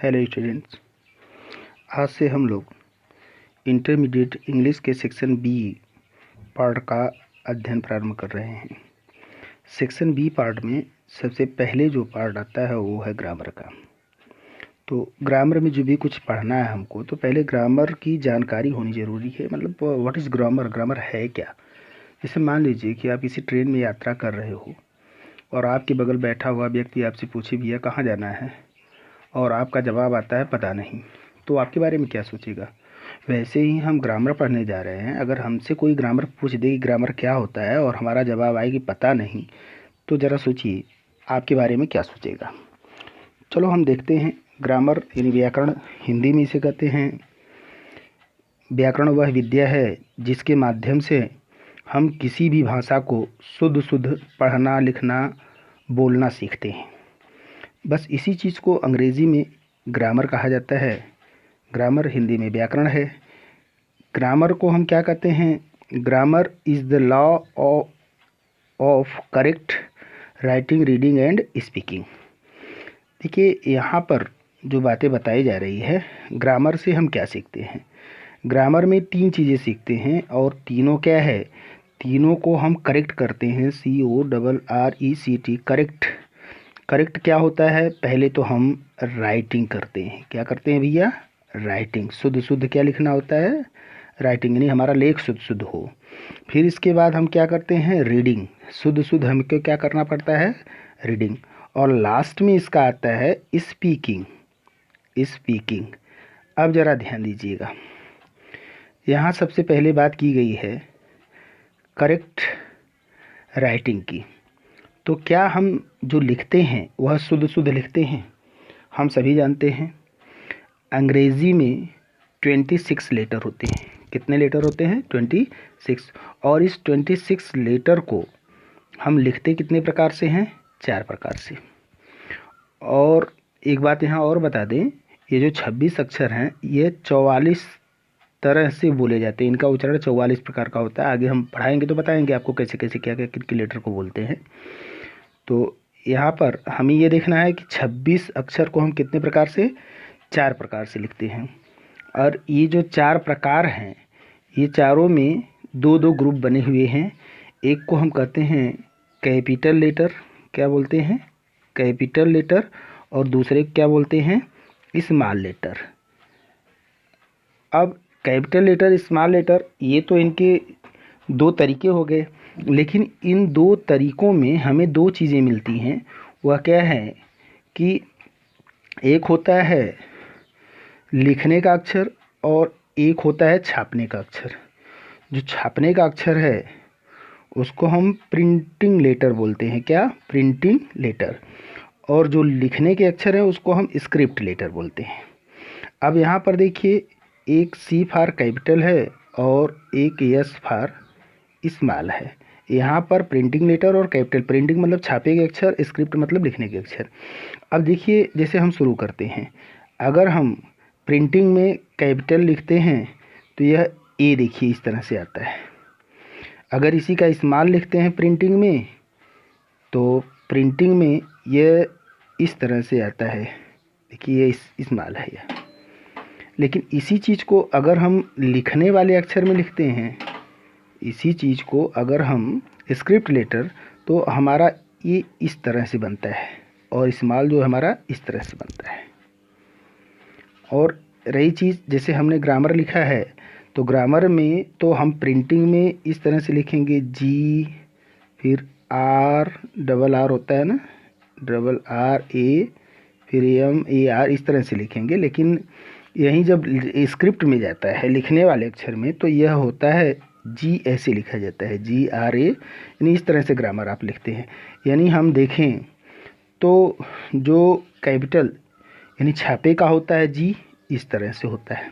Hello students, आज से हम लोग इंटरमीडिएट इंग्लिश के सेक्शन बी पार्ट का अध्ययन प्रारंभ कर रहे हैं। सेक्शन बी पार्ट में सबसे पहले जो पार्ट आता है वो है ग्रामर का। तो ग्रामर में जो भी कुछ पढ़ना है हमको, तो पहले ग्रामर की जानकारी होनी ज़रूरी है। मतलब व्हाट इज़ ग्रामर, ग्रामर है क्या। जैसे मान लीजिए कि आप किसी ट्रेन में यात्रा कर रहे हो और आपके बगल बैठा हुआ व्यक्ति आपसे पूछे भैया कहाँ जाना है, और आपका जवाब आता है पता नहीं, तो आपके बारे में क्या सोचेगा। वैसे ही हम ग्रामर पढ़ने जा रहे हैं। अगर हमसे कोई ग्रामर पूछ दे कि ग्रामर क्या होता है और हमारा जवाब आए कि पता नहीं, तो ज़रा सोचिए आपके बारे में क्या सोचेगा। चलो हम देखते हैं। ग्रामर यानी व्याकरण, हिंदी में इसे कहते हैं। व्याकरण वह विद्या है जिसके माध्यम से हम किसी भी भाषा को शुद्ध शुद्ध पढ़ना, लिखना, बोलना सीखते हैं। बस इसी चीज़ को अंग्रेज़ी में ग्रामर कहा जाता है। ग्रामर हिंदी में व्याकरण है। ग्रामर को हम क्या कहते हैं? Grammar is the law of correct writing, reading and speaking. देखिए, यहाँ पर जो बातें बताई जा रही है, ग्रामर से हम क्या सीखते हैं। ग्रामर में 3 चीज़ें सीखते हैं, और तीनों क्या है, तीनों को हम करेक्ट करते हैं। CORRECT, correct. करेक्ट क्या होता है? पहले तो हम राइटिंग करते हैं। क्या करते हैं भैया? राइटिंग। शुद्ध शुद्ध क्या लिखना होता है? राइटिंग, यानी हमारा लेख शुद्ध शुद्ध हो। फिर इसके बाद हम क्या करते हैं? रीडिंग। शुद्ध शुद्ध हमको क्या करना पड़ता है? रीडिंग। और लास्ट में इसका आता है स्पीकिंग। स्पीकिंग। अब ज़रा ध्यान दीजिएगा, यहाँ सबसे पहले बात की गई है करेक्ट राइटिंग की। तो क्या हम जो लिखते हैं वह शुद्ध शुद्ध लिखते हैं? हम सभी जानते हैं अंग्रेज़ी में 26 लेटर होते हैं। कितने लेटर होते हैं? 26। और इस 26 लेटर को हम लिखते कितने प्रकार से हैं? 4 प्रकार से। और एक बात यहाँ और बता दें, ये जो 26 अक्षर हैं ये 44 तरह से बोले जाते हैं। इनका उच्चारण 44 प्रकार का होता है। आगे हम पढ़ाएंगे तो बताएंगे आपको कैसे कैसे क्या क्या किन लेटर को बोलते हैं। तो यहाँ पर हमें ये देखना है कि 26 अक्षर को हम कितने प्रकार से? 4 प्रकार से लिखते हैं। और ये जो 4 प्रकार हैं, ये चारों में 2-2 ग्रुप बने हुए हैं। एक को हम कहते हैं कैपिटल लेटर। क्या बोलते हैं? Capital letter. और दूसरे क्या बोलते हैं? Small letter. अब कैपिटल लेटर, स्मॉल लेटर, ये तो इनके 2 तरीके हो गए। लेकिन इन 2 तरीकों में हमें 2 चीज़ें मिलती हैं। वह क्या है कि एक होता है लिखने का अक्षर और एक होता है छापने का अक्षर। जो छापने का अक्षर है उसको हम प्रिंटिंग लेटर बोलते हैं। क्या? Printing letter. और जो लिखने के अक्षर हैं उसको हम स्क्रिप्ट लेटर बोलते हैं। अब यहाँ पर देखिए, एक C फॉर कैपिटल है और एक S फॉर स्मॉल है। यहाँ पर प्रिंटिंग लेटर और कैपिटल, प्रिंटिंग मतलब छापे के अक्षर, स्क्रिप्ट मतलब लिखने के अक्षर। अब देखिए, जैसे हम शुरू करते हैं, अगर हम प्रिंटिंग में कैपिटल लिखते हैं तो यह A देखिए इस तरह से आता है। अगर इसी का स्मॉल लिखते हैं प्रिंटिंग में, तो प्रिंटिंग में यह इस तरह से आता है। देखिए ये स्मॉल है यह। लेकिन इसी चीज़ को अगर हम लिखने वाले अक्षर में लिखते हैं, इसी चीज़ को अगर हम स्क्रिप्ट लेटर, तो हमारा ये इस तरह से बनता है, और स्मॉल जो हमारा इस तरह से बनता है। और रही चीज़, जैसे हमने ग्रामर लिखा है, तो ग्रामर में तो हम प्रिंटिंग में इस तरह से लिखेंगे G, फिर R, डबल R होता है ना, डबल RA, फिर MAR, इस तरह से लिखेंगे। लेकिन यहीं जब स्क्रिप्ट में जाता है लिखने वाले अक्षर में, तो यह होता है G, ऐसे लिखा जाता है GRA, यानी इस तरह से ग्रामर आप लिखते हैं। यानी हम देखें तो जो कैपिटल यानी छापे का होता है G, इस तरह से होता है।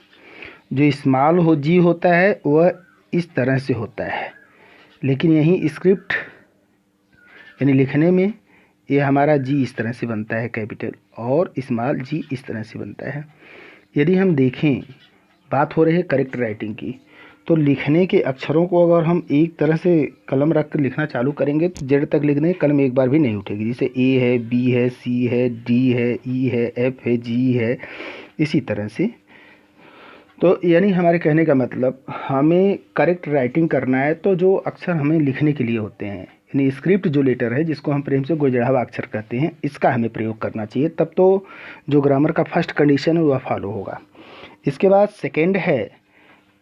जो स्मॉल G होता है वह इस तरह से होता है। लेकिन यहीं स्क्रिप्ट यानी लिखने में ये हमारा G इस तरह से बनता है कैपिटल, और स्मॉल G इस तरह से बनता है। यदि हम देखें, बात हो रही है करेक्ट राइटिंग की, तो लिखने के अक्षरों को अगर हम एक तरह से कलम रख कर लिखना चालू करेंगे तो जेड तक लिखने कलम एक बार भी नहीं उठेगी। जैसे ए है, बी है, सी है, डी है, ई है, एफ है, जी है, इसी तरह से। तो यानी हमारे कहने का मतलब हमें करेक्ट राइटिंग करना है तो जो अक्षर हमें लिखने के लिए होते हैं, यानी स्क्रिप्ट जो लेटर है जिसको हम प्रेम से गोजड़ावा अक्षर कहते हैं, इसका हमें प्रयोग करना चाहिए, तब तो जो ग्रामर का फर्स्ट कंडीशन है वह फॉलो होगा। इसके बाद सेकेंड है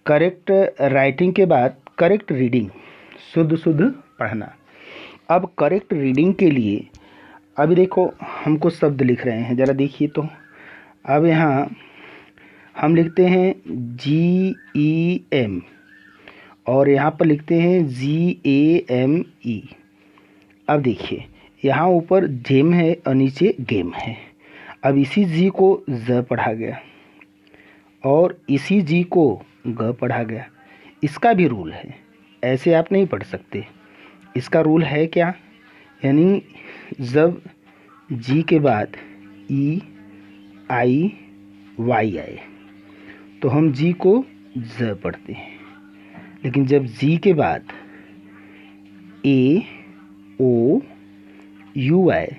करेक्ट राइटिंग के बाद करेक्ट रीडिंग, शुद्ध शुद्ध पढ़ना। अब करेक्ट रीडिंग के लिए अभी देखो हम कुछ शब्द लिख रहे हैं, ज़रा देखिए तो। अब यहाँ हम लिखते हैं GEM और यहाँ पर लिखते हैं GAME। अब देखिए यहाँ ऊपर जेम है और नीचे गेम है। अब इसी जी को ज पढ़ा गया और इसी जी को ग पढ़ा गया। इसका भी रूल है, ऐसे आप नहीं पढ़ सकते। इसका रूल है क्या, यानी जब जी के बाद EIY आए तो हम जी को ज पढ़ते हैं, लेकिन जब जी के बाद AOU आए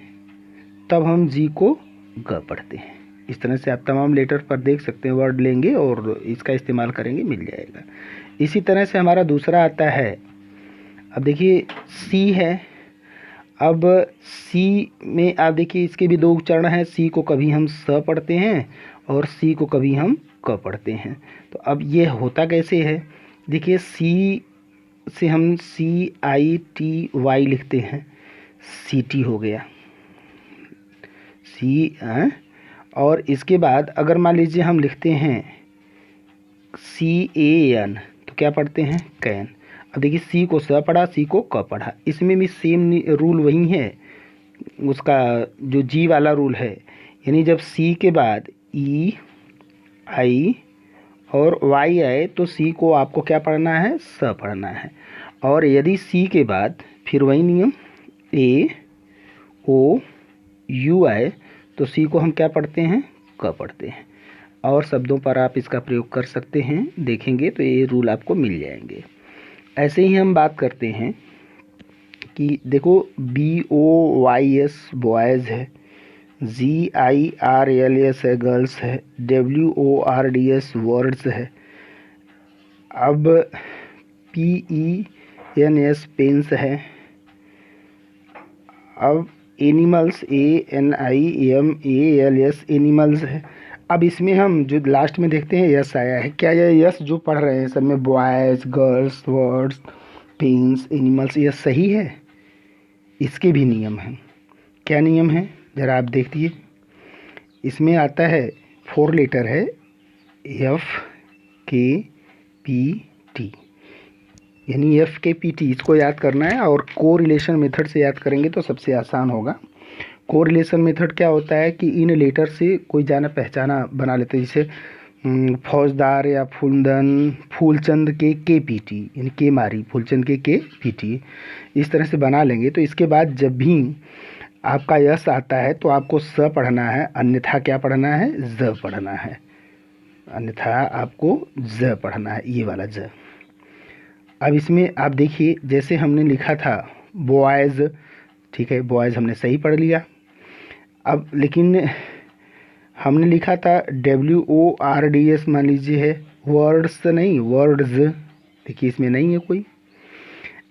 तब हम जी को ग पढ़ते हैं। इस तरह से आप तमाम लेटर पर देख सकते हैं, वर्ड लेंगे और इसका इस्तेमाल करेंगे, मिल जाएगा। इसी तरह से हमारा दूसरा आता है, अब देखिए सी है। अब सी में आप देखिए इसके भी दो उच्चारण हैं, सी को कभी हम स पढ़ते हैं और सी को कभी हम क पढ़ते हैं। तो अब ये होता कैसे है, देखिए सी से हम CITY लिखते हैं, CT हो गया सी। और इसके बाद अगर मान लीजिए हम लिखते हैं CAN तो क्या पढ़ते हैं, कैन। अब देखिए सी को स पढ़ा, सी को क पढ़ा, इसमें भी सेम रूल वही है, उसका जो जी वाला रूल है। यानी जब सी के बाद EI और Y आए तो सी को आपको क्या पढ़ना है, स पढ़ना है। और यदि सी के बाद फिर वही नियम AOU आए तो सी को हम क्या पढ़ते हैं, क पढ़ते हैं। और शब्दों पर आप इसका प्रयोग कर सकते हैं, देखेंगे तो ये रूल आपको मिल जाएंगे। ऐसे ही हम बात करते हैं कि देखो BOYS बॉयज़ है, GIRLS है, गर्ल्स है, WORDS वर्ड्स है। अब PENS पेंस है। अब एनिमल्स ANIMALS एनिमल्स है। अब इसमें हम जो लास्ट में देखते हैं यस आया है, क्या यह यस जो पढ़ रहे हैं सब में boys, girls, words, pens, animals, यह सही है? इसके भी नियम हैं। क्या नियम है ज़रा आप देखिए। इसमें आता है 4 लेटर है FKPT, यानी FKPT, इसको याद करना है और कोरिलेशन मेथड से याद करेंगे तो सबसे आसान होगा। कोरिलेशन मेथड क्या होता है कि इन लेटर से कोई जाना पहचाना बना लेते हैं, जैसे फौजदार या फूलदन, फूलचंद के KPT, यानी के मारी, फूलचंद के KPT, इस तरह से बना लेंगे। तो इसके बाद जब भी आपका यस आता है तो आपको स पढ़ना है, अन्यथा क्या पढ़ना है, ज पढ़ना है, अन्यथा आपको ज पढ़ना है, ये वाला ज। अब इसमें आप देखिए जैसे हमने लिखा था बॉयज़, ठीक है, बॉयज़ हमने सही पढ़ लिया। अब लेकिन हमने लिखा था WORDS, मान लीजिए है, वर्ड्स नहीं, वर्ड्स, देखिए इसमें नहीं है कोई।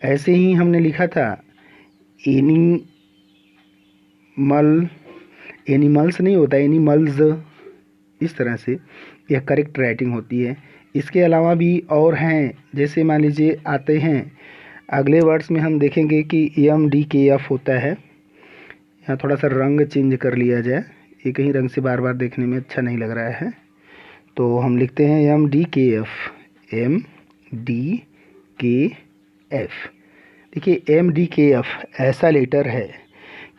ऐसे ही हमने लिखा था एनिमल्स नहीं होता, एनिमल्स, इस तरह से यह करेक्ट राइटिंग होती है। इसके अलावा भी और हैं, जैसे मान लीजिए आते हैं अगले वर्ड्स में हम देखेंगे कि MDKF होता है। यहाँ थोड़ा सा रंग चेंज कर लिया जाए, एक ही रंग से बार बार देखने में अच्छा नहीं लग रहा है, तो हम लिखते हैं MDKF, MDKF। देखिए MDKF ऐसा लेटर है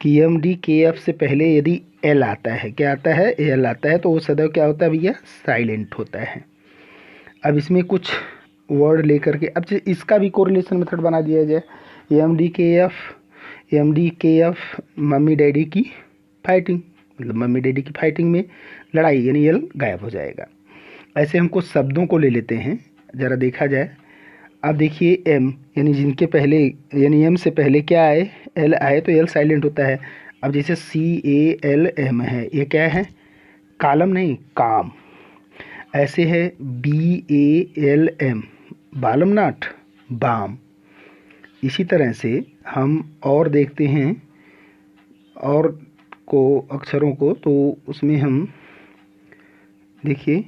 कि MDKF से पहले यदि L आता है, क्या आता है, L आता है, तो वो सदैव क्या होता है भैया, साइलेंट होता है। अब इसमें कुछ वर्ड लेकर के अब इसका भी कोरिलेशन मेथड बना दिया जाए। MDKF मम्मी डैडी की फाइटिंग, मतलब मम्मी डैडी की फाइटिंग में लड़ाई, यानी L गायब हो जाएगा। ऐसे हम कुछ शब्दों को ले लेते हैं, ज़रा देखा जाए। अब देखिए एम, यानी जिनके पहले, यानी एम से पहले क्या आए, एल आए, तो एल साइलेंट होता है। अब जैसे CALM है, ये क्या है, कालम नहीं काम। ऐसे है BALM, बालम नाट बाम। इसी तरह से हम और देखते हैं और को अक्षरों को, तो उसमें हम देखिए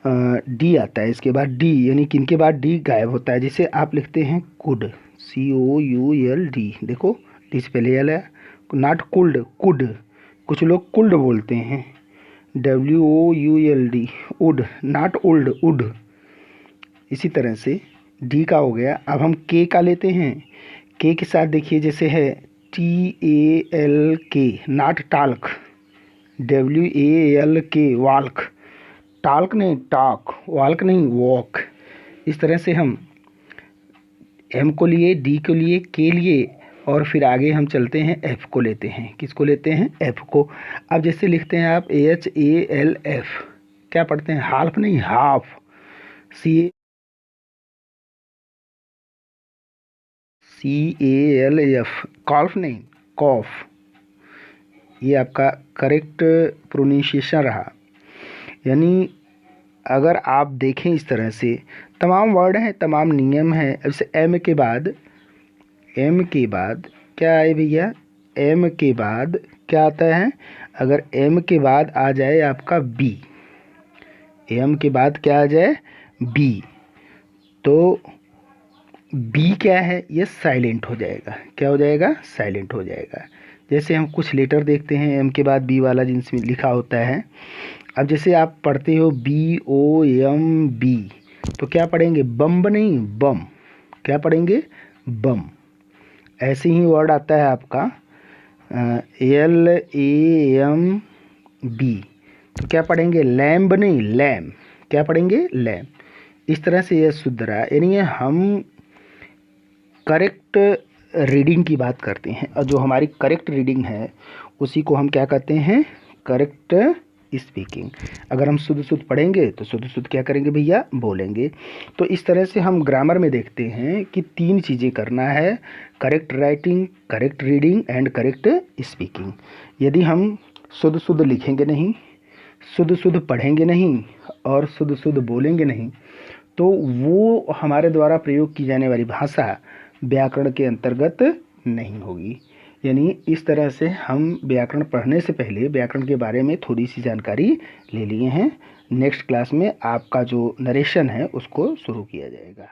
डी आता है, इसके बाद डी, यानी किनके बाद डी गायब होता है। जैसे आप लिखते हैं कुड, COULD, देखो डी से पहले एल है। नॉट कुल्ड, कुड, कुछ लोग कुल्ड बोलते हैं, WOULD, उड, नॉट उल्ड, उड। इसी तरह से डी का हो गया। अब हम के का लेते हैं, के के साथ देखिए जैसे है TALK, not talc, WALK, walk, talc नहीं टॉक, वाल्क नहीं वॉक। इस तरह से हम एम को लिए, डी को लिए, के लिए, और फिर आगे हम चलते हैं एफ को लेते हैं। किसको लेते हैं, एफ को। अब जैसे लिखते हैं आप HALF, क्या पढ़ते हैं, हाल्फ नहीं हाफ, CALF, कॉल्फ नहीं कॉफ। ये आपका करेक्ट प्रोनाउंसिएशन रहा। यानी अगर आप देखें इस तरह से तमाम वर्ड हैं, तमाम नियम हैं। जैसे एम के बाद क्या है भैया, एम के बाद क्या आता है, अगर एम के बाद आ जाए आपका बी, एम के बाद क्या आ जाए बी, तो बी क्या है, ये साइलेंट हो जाएगा। क्या हो जाएगा, साइलेंट हो जाएगा। जैसे हम कुछ लेटर देखते हैं एम के बाद बी वाला, जिनमें लिखा होता है। अब जैसे आप पढ़ते हो BOMB, तो क्या पढ़ेंगे, बम्ब नहीं बम, क्या पढ़ेंगे, बम। ऐसे ही वर्ड आता है आपका LAMB, तो क्या पढ़ेंगे, लैम्ब नहीं लैम, क्या पढ़ेंगे, लैम। इस तरह से यह शुद्ध रहा। यानी हम करेक्ट रीडिंग की बात करते हैं, और जो हमारी करेक्ट रीडिंग है उसी को हम क्या कहते हैं, करेक्ट स्पीकिंग। अगर हम शुद्ध पढ़ेंगे तो शुद्ध क्या करेंगे भैया, बोलेंगे। तो इस तरह से हम ग्रामर में देखते हैं कि 3 चीज़ें करना है, correct writing, correct reading and correct speaking. यदि हम शुद्ध लिखेंगे नहीं, शुद्ध पढ़ेंगे नहीं, और शुद्ध बोलेंगे नहीं, तो वो हमारे द्वारा प्रयोग की जाने वाली भाषा व्याकरण के अंतर्गत नहीं होगी। यानी इस तरह से हम व्याकरण पढ़ने से पहले व्याकरण के बारे में थोड़ी सी जानकारी ले लिए हैं। नेक्स्ट क्लास में आपका जो नरेशन है उसको शुरू किया जाएगा।